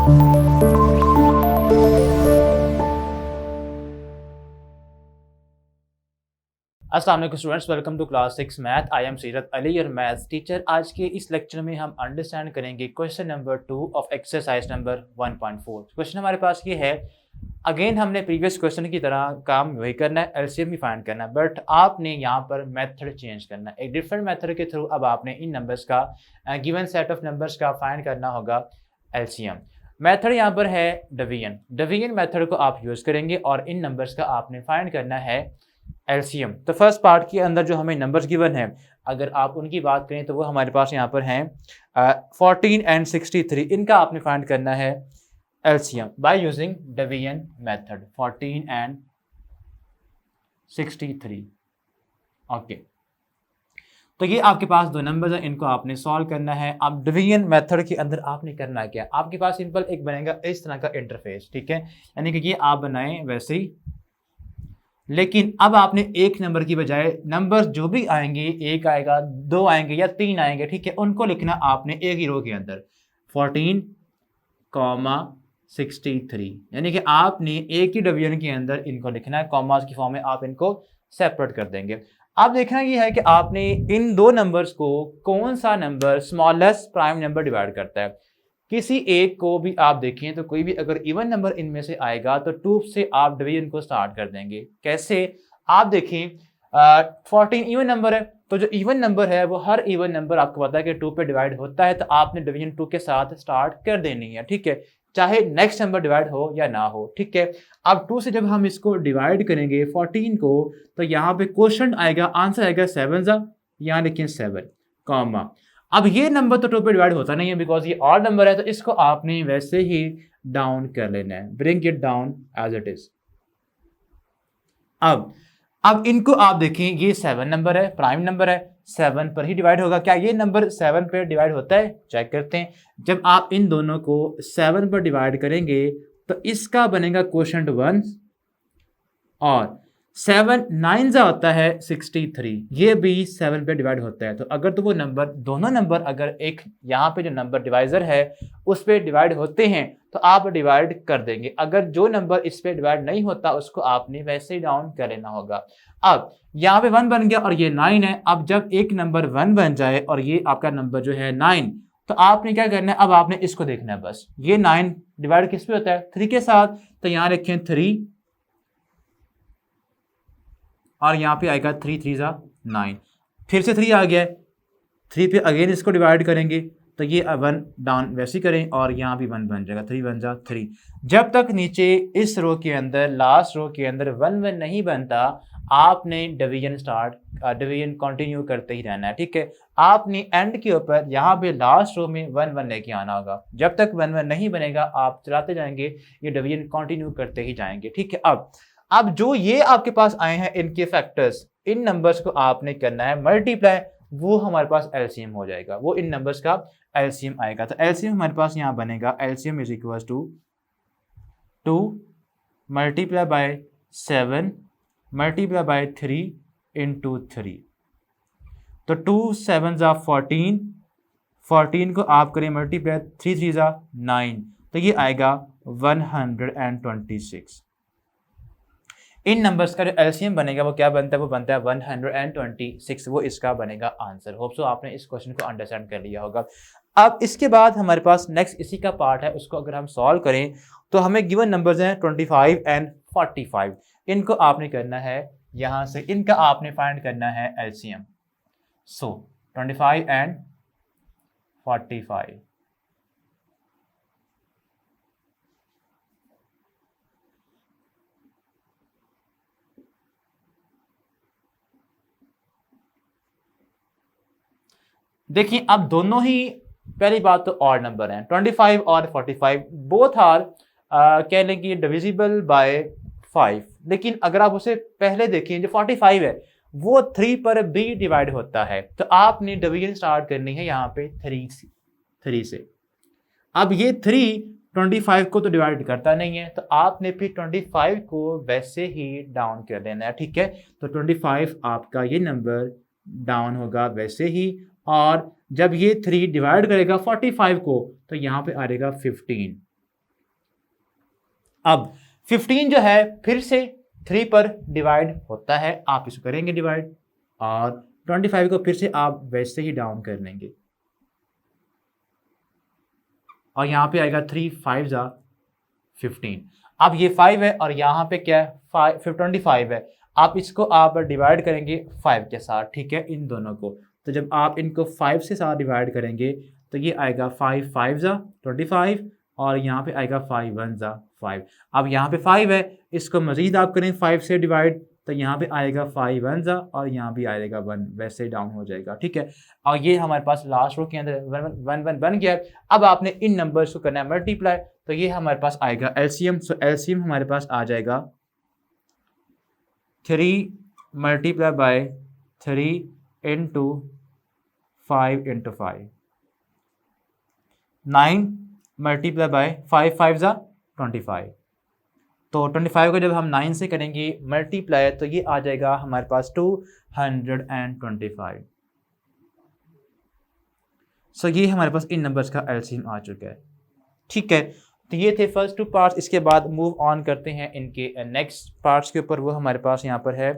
अस्सलाम वालेकुम students, welcome to class 6 math. I am Seerat Ali, your maths teacher. आज के इस लेक्चर में हम अंडरस्टैंड करेंगे question number 2 of exercise number 1.4। Question हमारे पास ये है, अगेन हमने प्रीवियस क्वेश्चन की तरह काम वही करना है, एलसीएम भी फाइंड करना है, बट आपने यहाँ पर मेथड चेंज करना है। एक डिफरेंट मेथड के थ्रू अब आपने इन नंबर्स का गिवन सेट ऑफ नंबर्स का फाइंड करना होगा एलसीएम। मेथड यहाँ पर है डिवीजन मेथड को आप यूज़ करेंगे और इन नंबर्स का आपने फाइंड करना है एलसीएम। तो फर्स्ट पार्ट के अंदर जो हमें नंबर्स गिवन है, अगर आप उनकी बात करें तो वो हमारे पास यहाँ पर हैं 14 एंड 63। इनका आपने फाइंड करना है LCM by using division method. 14 and 63। Okay, तो ये आपके पास दो नंबर्स हैं, इनको आपने सॉल्व करना है। अब डिवीजन मेथड के अंदर आपने करना है क्या, आपके पास सिंपल एक बनेगा इस तरह का इंटरफेस, ठीक है, यानी कि ये आप बनाएं वैसे ही, लेकिन अब आपने एक नंबर की बजाय नंबर जो भी आएंगे, एक आएगा, दो आएंगे या तीन आएंगे, ठीक है, उनको लिखना आपने एक ही रो के अंदर 14, 63, यानी कि आपने एक ही डिवीजन के अंदर इनको लिखना है, कॉमास की फॉर्म में आप इनको सेपरेट कर देंगे। अब देखना ये है कि आपने इन दो नंबर्स को कौन सा number smallest prime number divide करता है। किसी एक को भी आप देखें तो कोई भी अगर इवन नंबर इनमें से आएगा तो 2 से आप डिवीजन को स्टार्ट कर देंगे। कैसे, आप देखें 14 इवन नंबर है, तो जो इवन नंबर है वो हर इवन नंबर आपको पता है कि 2 पे डिवाइड होता है, तो आपने डिवीजन 2 के साथ स्टार्ट कर देनी है, ठीक है, चाहे नेक्स्ट नंबर डिवाइड हो या ना हो, ठीक है। अब 2 से जब हम इसको डिवाइड करेंगे 14 को, तो यहाँ पे क्वेश्चन आएगा, आंसर आएगा 7, यहाँ लिखें 7, कॉमा। अब ये नंबर तो 2 पे डिवाइड होता नहीं है बिकॉज ये ऑड नंबर है, तो इसको आपने वैसे ही डाउन कर लेना है, bring it down as it is. अब इनको आप देखें, ये 7 नंबर है, प्राइम नंबर है, 7 पर ही डिवाइड होगा। क्या ये नंबर 7 पर डिवाइड होता है, चेक करते हैं। जब आप इन दोनों को 7 पर डिवाइड करेंगे तो इसका बनेगा क्वोशंट 1 और 7 9 होता है 63, ये भी 7 पे डिवाइड होता है। तो अगर तो वो नंबर, दोनों नंबर अगर एक यहाँ पे जो नंबर डिवाइजर है उस पे डिवाइड होते हैं तो आप डिवाइड कर देंगे। अगर जो नंबर इस पे डिवाइड नहीं होता उसको आपने वैसे ही डाउन कर लेना होगा। अब यहाँ पे 1 बन गया और ये 9 है। अब जब एक नंबर 1 बन जाए और ये आपका नंबर जो है 9, तो आपने क्या करना है, अब आपने इसको देखना है बस। ये 9 डिवाइड किस पे होता है, 3 के साथ, तो यहाँ रखें 3 और यहाँ पे आएगा 3 3 9, फिर से 3 आ गया है, 3 पे अगेन इसको डिवाइड करेंगे तो ये 1 डाउन वैसे ही करें और यहाँ भी 1 बन जाएगा, 3 बन जा 3। जब तक नीचे इस रो के अंदर, लास्ट रो के अंदर 1 1 नहीं बनता, आपने डिवीजन कंटिन्यू करते ही रहना है, ठीक है। आपने एंड के ऊपर यहाँ पे लास्ट रो में 1 1 लेके आना होगा। जब तक 1 1 नहीं बनेगा आप चलाते जाएंगे, ये डिवीजन कंटिन्यू करते ही जाएंगे, ठीक है। अब जो ये आपके पास आए हैं इनके फैक्टर्स, इन नंबर्स को आपने करना है मल्टीप्लाई, वो हमारे पास एलसीएम हो जाएगा, वो इन नंबर्स का एलसीएम आएगा। तो एलसीएम हमारे पास यहाँ बनेगा, LCM is equal to 2 multiply by 7 multiply by 3 into 3। तो 2 7 14, 14 को आप करें मल्टीप्लाई, 3 3 9, तो ये आएगा 126। इन नंबर्स का जो एलसीएम बनेगा वो क्या बनता है, वो बनता है 126, वो इसका बनेगा आंसर। होप सो आपने इस क्वेश्चन को अंडरस्टैंड कर लिया होगा। अब इसके बाद हमारे पास नेक्स्ट इसी का पार्ट है, उसको अगर हम सॉल्व करें तो हमें गिवन नंबर्स हैं 25 एंड 45, इनको आपने करना है, यहाँ से इनका आपने फाइंड करना है एलसीएम। सो 25 एंड 45, देखिए अब दोनों ही, पहली बात तो ऑड नंबर हैं, 25 और 45 बोथ आर कह लें कि डिविजिबल बाय 5, लेकिन अगर आप उसे पहले देखें, जो 45 है वो 3 पर भी डिवाइड होता है, तो आपने डिवीजन स्टार्ट करनी है यहाँ पे 3 से। अब ये 3 25 को तो डिवाइड करता नहीं है, तो आपने फिर 25 को वैसे ही डाउन कर देना है, ठीक है। तो 25 आपका ये नंबर डाउन होगा वैसे ही, और जब ये 3 डिवाइड करेगा 45 को तो यहाँ पे आ जाएगा 15, अब 15 जो है फिर से 3 पर डिवाइड होता है, आप इसको करेंगे डिवाइड, और 25 को फिर से आप वैसे ही डाउन कर लेंगे, और यहाँ पे आएगा 3 5 जा 15। अब ये 5 है और यहाँ पे क्या है 25 है, आप इसको आप डिवाइड करेंगे 5 के साथ, ठीक है, इन दोनों को। तो जब आप इनको 5 से साथ डिवाइड करेंगे तो ये आएगा 5 5 जा 25, और यहाँ पे आएगा 5 1 जा 5। अब यहाँ पे 5 है, इसको मज़ीद आप करें 5 से डिवाइड, तो यहाँ पे आएगा 5 1 जा, और यहाँ भी आएगा 1, वैसे ही डाउन हो जाएगा, ठीक है। और ये हमारे पास लास्ट रो के अंदर 1 1 बन गया है। अब आपने इन नंबर्स को करना है मल्टीप्लाई, तो ये हमारे पास आएगा एलसीएम। सो एलसीएम हमारे पास आ जाएगा 3 multiply by 3 into 5 into 5, 9 multiply by 5 5 जा 25। तो 25 को जब हम 9 से करेंगे मल्टीप्लाई, तो ये आ जाएगा हमारे पास 225। सो ये हमारे पास इन नंबर्स का एलसीएम आ चुका है, ठीक है। तो ये थे फर्स्ट 2 पार्ट्स। इसके बाद मूव ऑन करते हैं इनके नेक्स्ट पार्ट्स के ऊपर। वो हमारे पास यहाँ पर है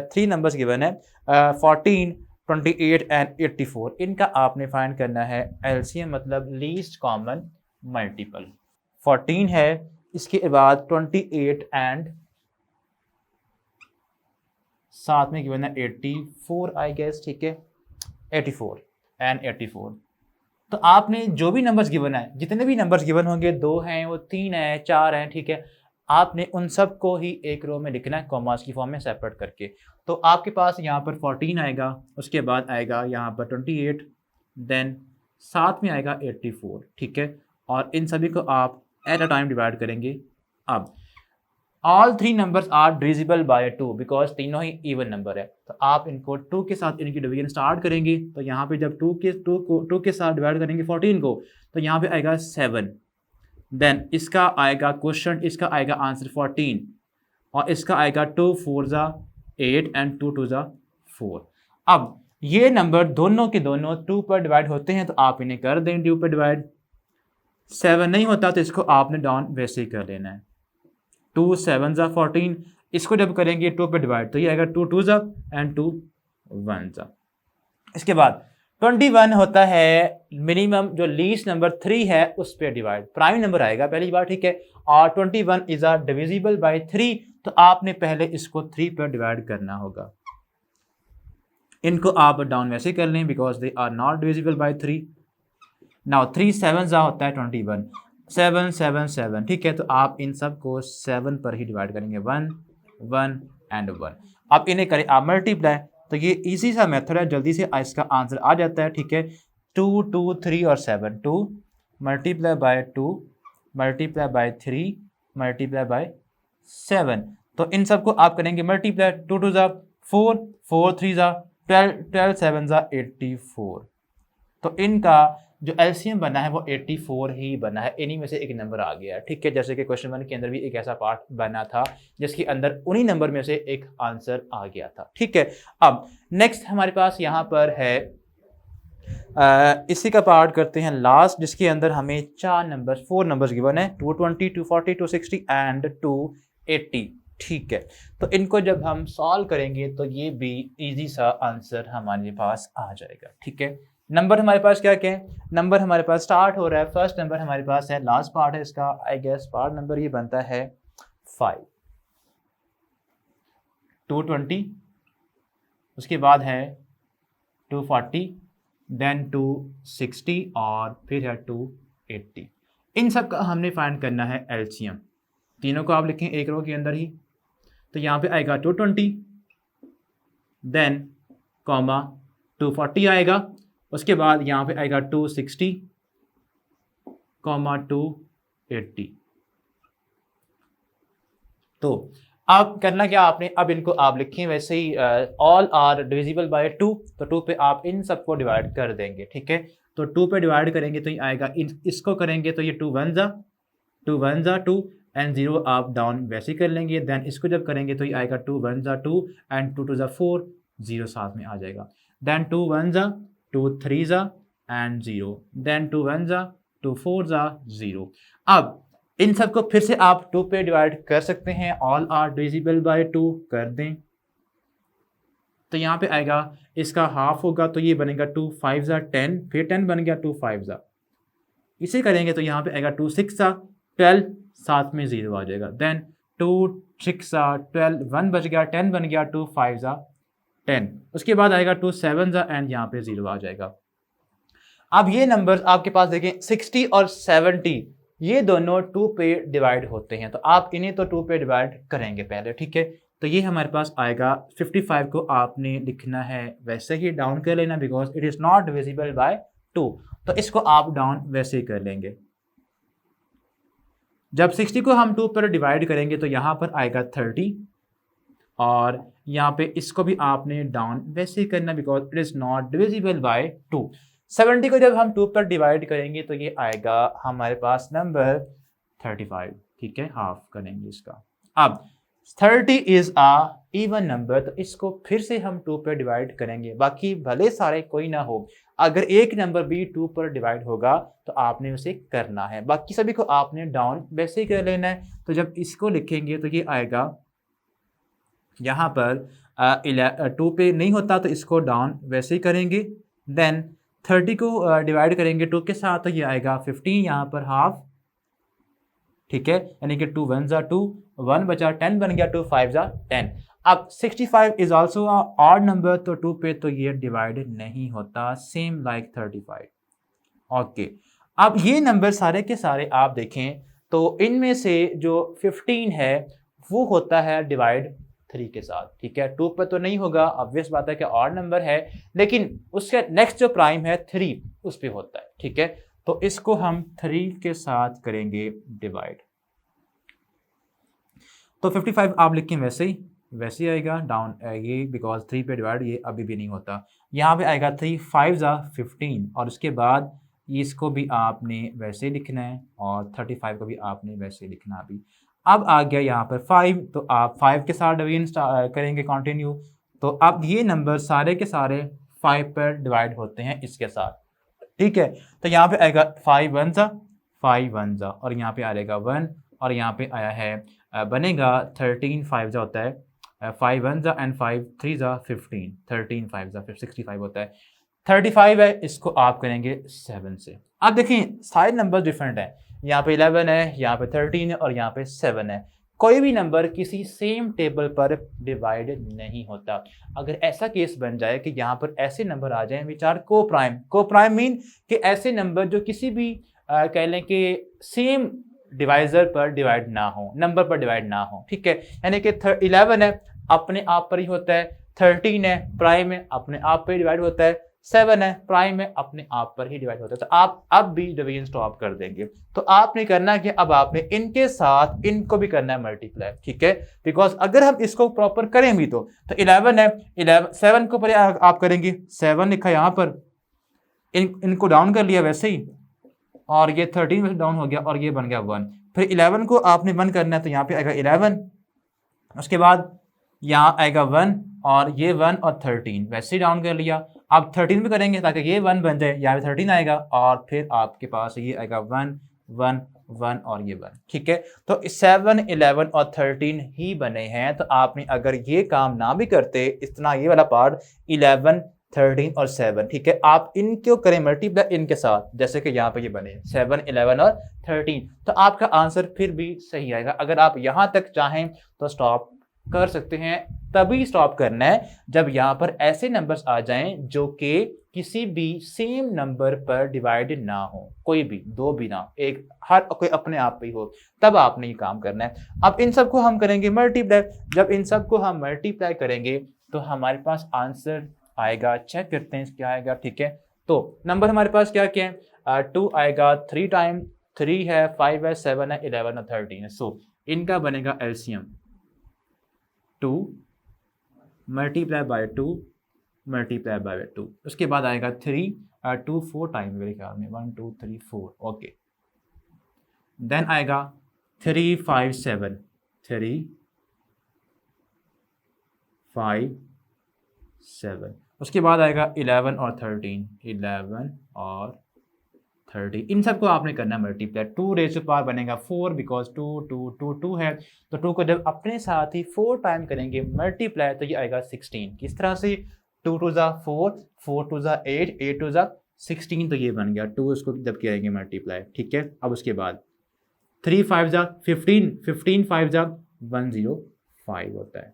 3 नंबर्स गिवन है 14 28 एंड 84। इनका आपने फाइंड करना है एलसीएम, मतलब लीस्ट कॉमन मल्टीपल। 14 है, इसके बाद 28 एंड साथ में गिवन है 84 आई गेस, ठीक है, 84 एंड 84। तो आपने जो भी नंबर्स गिवन है, जितने भी नंबर्स गिवन होंगे, 2 हैं, वो 3 हैं, 4 हैं, ठीक है, आपने उन सब को ही एक रो में लिखना है कॉमास की फॉर्म में सेपरेट करके। तो आपके पास यहाँ पर 14 आएगा, उसके बाद आएगा यहाँ पर 28, देन साथ में आएगा 84, ठीक है, और इन सभी को आप एट अ टाइम डिवाइड करेंगे। अब all 3 numbers are divisible by 2 because तीनों ही इवन नंबर है, तो आप इनको 2 के साथ इनकी डिवीजन स्टार्ट करेंगे। तो यहाँ पे जब 2 के साथ डिवाइड करेंगे 14 को, तो यहाँ पे आएगा 7, देन इसका आएगा क्वेश्चन, इसका आएगा आंसर 14, और इसका आएगा 2 4 जा 8 एंड 2 2 जा 4। अब ये नंबर दोनों के दोनों 2 पर डिवाइड होते हैं, तो आप इन्हें कर दें 2 पर डिवाइड। 7 नहीं होता तो इसको आपने डाउन वैसे ही कर लेना है। 2 7 जा 14, इसको जब करेंगे 2 पे डिवाइड, तो ये आएगा 2 2 जा एंड 2 1 जा। इसके बाद 21 होता है मिनिमम, जो लीस्ट नंबर 3 है उस पे डिवाइड, प्राइम नंबर आएगा पहली बार, ठीक है, और 21 इज अ डिविजिबल बाय 3, तो आपने पहले इसको 3 पर डिवाइड करना होगा। इनको आप डाउन वैसे कर लें because they are not divisible by 3। Now 3 7 जा होता है 21, 7 7 7, ठीक है, तो आप इन सब को 7 पर ही डिवाइड करेंगे, 1 1 एंड 1। अब इन्हें करें आप मल्टीप्लाई, तो ये इजी सा मेथड है, जल्दी से इसका आंसर आ जाता है, ठीक है। 2 2 3 और 7, 2 multiply bye 2 multiply by 3 multiply by 7, तो इन सब को आप करेंगे मल्टीप्लाई। 2 2 जा 4 4 3 जा 12 12 7 जा 84। तो इनका जो एलसीएम बना है वो 84 ही बना है, इन्हीं में से एक नंबर आ गया है, ठीक है। जैसे कि क्वेश्चन 1 के अंदर भी एक ऐसा पार्ट बना था जिसके अंदर उन्हीं नंबर में से एक आंसर आ गया था, ठीक है। अब नेक्स्ट हमारे पास यहाँ पर है इसी का पार्ट करते हैं लास्ट, जिसके अंदर हमें 4 नंबर्स गिवन है 220 240 260 एंड 280, ठीक है। तो इनको जब हम सॉल्व करेंगे तो ये भी इजी सा आंसर हमारे पास आ जाएगा, ठीक है। नंबर हमारे पास क्या क्या है, नंबर हमारे पास स्टार्ट हो रहा है, फर्स्ट नंबर हमारे पास है, लास्ट पार्ट है इसका, आई गेस पार्ट नंबर ये बनता है 5, 220, उसके बाद है 240, देन 260 और फिर है 280। इन सब का हमने फाइंड करना है एलसीएम। तीनों को आप लिखें एक रो के अंदर ही, तो यहाँ पे आएगा 220, देन कॉमा 240 आएगा, उसके बाद यहाँ पे आएगा 260 कॉमा 280। तो अब करना क्या आपने, अब इनको आप लिखें वैसे ही, ऑल आर डिविजिबल बाय 2, तो 2 पे आप इन सबको डिवाइड कर देंगे, ठीक है। तो 2 पे डिवाइड करेंगे तो ये आएगा, इसको करेंगे तो ये 2 1 जा 2 एंड 0 आप डाउन वैसे ही कर लेंगे। देन इसको जब करेंगे तो ये आएगा 2 1 जा 2 एंड 2 2 जा 4, 0 साथ में आ जाएगा। देन 2 1 जा 2 3 जा एंड 0, देन 2 1 जा 2 4 जा 0। अब इन सबको फिर से आप 2 पे डिवाइड कर सकते हैं, ऑल आर डिविजिबल बाय 2 कर दें तो यहाँ पे आएगा, इसका हाफ होगा तो ये बनेगा 2 5 ज़ा 10, फिर 10 बन गया 2 5 ज़ा, इसे करेंगे तो यहाँ पे आएगा 2 6 ज़ा 12, साथ में 0 आ जाएगा, देन 2 6 ज़ा 12, 1 बच गया, 10 बन गया, 2 5 ज़ा 10, उसके बाद आएगा 2 7 ज़ा एंड यहाँ पे 0 आ जाएगा। अब ये नंबर्स आपके पास देखें 60 और 70, ये दोनों 2 पे डिवाइड होते हैं, तो आप इन्हें तो 2 पे डिवाइड करेंगे पहले, ठीक है। तो ये हमारे पास आएगा 55 को आपने लिखना है वैसे ही डाउन कर लेना, because it is not divisible by 2, तो इसको आप डाउन वैसे ही कर लेंगे। जब 60 को हम 2 पर डिवाइड करेंगे तो यहाँ पर आएगा 30 और यहाँ पे इसको भी आपने डाउन वैसे ही करना, because it is not divisible by 2। 70 को जब हम 2 पर डिवाइड करेंगे तो ये आएगा हमारे पास नंबर 35, ठीक है, हाफ करेंगे इसका। अब 30 इज अ इवन नंबर, तो इसको फिर से हम 2 पर डिवाइड करेंगे, बाकी भले सारे कोई ना हो, अगर एक नंबर भी 2 पर डिवाइड होगा तो आपने उसे करना है, बाकी सभी को आपने डाउन वैसे ही कर लेना है। तो जब इसको लिखेंगे तो ये आएगा यहाँ पर 2 पे नहीं होता तो इसको डाउन वैसे ही करेंगे, देन 30 को डिवाइड करेंगे 2 के साथ तो ये आएगा 15, यहाँ पर हाफ, ठीक है, यानी कि 2 1 ज़ा 2, 1 बचा, 10 बन गया, 2 5 ज़ा 10। अब 65 इज ऑल्सो ऑड नंबर, तो 2 पे तो ये डिवाइड नहीं होता, सेम लाइक 35। ओके, अब ये नंबर सारे के सारे आप देखें तो इनमें से जो 15 है वो होता है डिवाइड 3 के साथ, ठीक है, 2 पर तो नहीं होगा, ऑब्वियस बात है कि ऑड नंबर है, लेकिन उसके नेक्स्ट जो प्राइम है 3 उस पर होता है, ठीक है, तो इसको हम 3 के साथ करेंगे डिवाइड। तो 55 आप लिखें वैसे ही आएगा डाउन, ये बिकॉज 3 पे डिवाइड ये अभी भी नहीं होता, यहाँ पे आएगा 3 5 ज़ा 15 और उसके बाद इसको भी आपने वैसे लिखना है और 35 को भी आपने वैसे लिखना अभी। अब आ गया यहाँ पर 5, तो आप 5 के साथ डिवीजन करेंगे कंटिन्यू, तो अब ये नंबर सारे के सारे 5 पर डिवाइड होते हैं इसके साथ, ठीक है, तो यहाँ पे आएगा 5 1 ज़ा 5 1 ज़ा और यहाँ पे आएगा 1 और यहाँ पे आया है बनेगा 13 5 ज़ा होता है, 5 1 ज़ा एंड 5 3 ज़ा 15, 13 5 ज़ा फिर 65 होता है, 35 है, इसको आप करेंगे 7 से। अब देखें सारे नंबर डिफरेंट है, यहाँ पे 11 है, यहाँ पे 13 है और यहाँ पे 7 है, कोई भी नंबर किसी सेम टेबल पर डिवाइड नहीं होता। अगर ऐसा केस बन जाए कि यहाँ पर ऐसे नंबर आ जाएं विच आर को प्राइम मीन कि ऐसे नंबर जो किसी भी कह लें कि सेम डिवाइजर पर डिवाइड ना हो, नंबर पर डिवाइड ना हो, ठीक है, यानी कि 11 है अपने आप पर ही होता है, 13 है प्राइम है अपने आप पर डिवाइड होता है, 7 है प्राइम है अपने आप पर ही डिवाइड होता है, तो आप अब भी डिवीजन स्टॉप कर देंगे। तो आपने करना कि अब आपने इनके साथ इनको भी करना है मल्टीप्लाई, ठीक है, बिकॉज अगर हम इसको प्रॉपर करें भी तो 11 है, 11 7 को पहले आप करेंगे, 7 लिखा यहाँ पर, इनको डाउन कर लिया वैसे ही और ये 13 में डाउन हो गया और ये बन गया 1, फिर 11 को आपने 1 करना है तो यहाँ पे आएगा 11, उसके बाद यहाँ आएगा 1 और ये 1 और 13 वैसे ही डाउन कर लिया, अब 13 भी करेंगे ताकि ये 1 बन जाए, यहाँ पे 13 आएगा और फिर आपके पास ये आएगा 1 1 1 और ये 1, ठीक है, तो 7 11 और 13 ही बने हैं। तो आपने अगर ये काम ना भी करते इतना ये वाला पार्ट 11 13 और 7, ठीक है, आप इनको करें मल्टीप्लाई इनके साथ, जैसे कि यहाँ पे ये बने 7 11 और 13, तो आपका आंसर फिर भी सही आएगा। अगर आप यहाँ तक चाहें तो स्टॉप कर सकते हैं, तभी स्टॉप करना है जब यहाँ पर ऐसे नंबर्स आ जाएं जो कि किसी भी सेम नंबर पर डिवाइड ना हो, कोई भी दो भी ना, एक हर कोई अपने आप पे ही हो, तब आपने ये काम करना है। अब इन सबको हम करेंगे मल्टीप्लाई, जब इन सबको हम मल्टीप्लाई करेंगे तो हमारे पास आंसर आएगा, चेक करते हैं क्या आएगा, ठीक है, तो नंबर हमारे पास क्या क्या है, 2 आएगा, 3 टाइम 3 है, 5 है, 7 है, 11 और 13 है, सो इनका बनेगा LCM 2 multiply bye 2 multiply bye 2, उसके बाद आएगा 3 2 4 टाइम मेरे ख्याल में 1 2 3 4, ओके, देन आएगा 3 5 7 3 5 7, उसके बाद आएगा 11 और 13 11 और 30। इन सबको आपने करना है मल्टीप्लाई। 2 रेज़ टू पावर बनेगा 4 बिकॉज 2 2 2 2 है, तो 2 को जब अपने साथ ही 4 टाइम करेंगे मल्टीप्लाई तो ये आएगा 16। किस तरह से 2 टू ज़ा 4, 4 टू ज़ा 8, 8 टू ज़ा 16, तो ये बन गया 2 इसको जब करेंगे मल्टीप्लाई। ठीक है, अब उसके बाद 3 5 ज़ा 15, 15 5 ज़ा 105 होता है।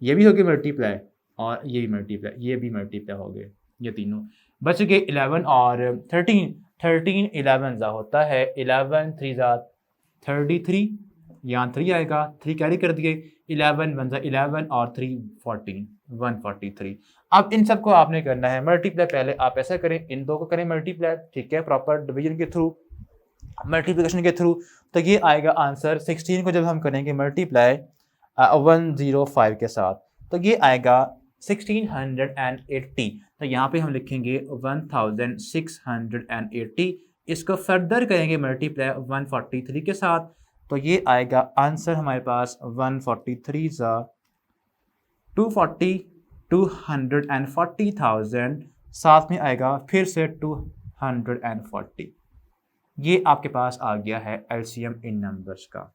ये भी हो गया मल्टीप्लाई और ये भी मल्टीप्लाई, ये भी मल्टीप्लाई हो गए, ये तीनों बच गए 11 और 13। 13 11 ज़ा होता है 11 3 ज़ा 33, यहाँ 3 आएगा, 3 कैरी कर दिए, 11 1 ज़ा 11 और 3 14, 143। अब इन सबको आपने करना है मल्टीप्लाई। पहले आप ऐसा करें, इन दो को करें मल्टीप्लाई, ठीक है, प्रॉपर डिवीजन के थ्रू, मल्टीप्लिकेशन के थ्रू, तो ये आएगा आंसर। 16 को जब हम करेंगे मल्टीप्लाई 105 के साथ तो ये आएगा 1680। तो यहाँ पे हम लिखेंगे 1680। इसको फर्दर करेंगे मल्टीप्लाई 143 के साथ तो ये आएगा आंसर हमारे पास 143 ज़ा 240, 240,000, साथ में आएगा फिर से 240। ये आपके पास आ गया है एलसीएम इन नंबर्स का।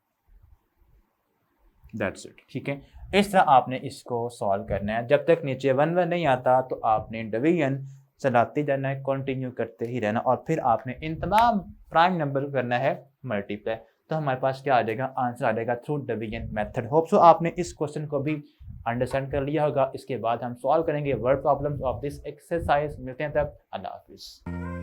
That's it. ठीक है, इस तरह आपने इसको सॉल्व करना है। जब तक नीचे 1 1 नहीं आता तो आपने डिवीजन चलाते जाना है, कंटिन्यू करते ही रहना, और फिर आपने इन तमाम प्राइम नंबर को करना है मल्टीप्लाई। तो हमारे पास क्या आ जाएगा, आंसर आ जाएगा through division method. Hope so आपने इस क्वेश्चन को भी अंडरस्टैंड कर लिया होगा। इसके बाद हम सॉल्व करेंगे word problems of this exercise. मिलते हैं तब, अल्लाह हाफिज़।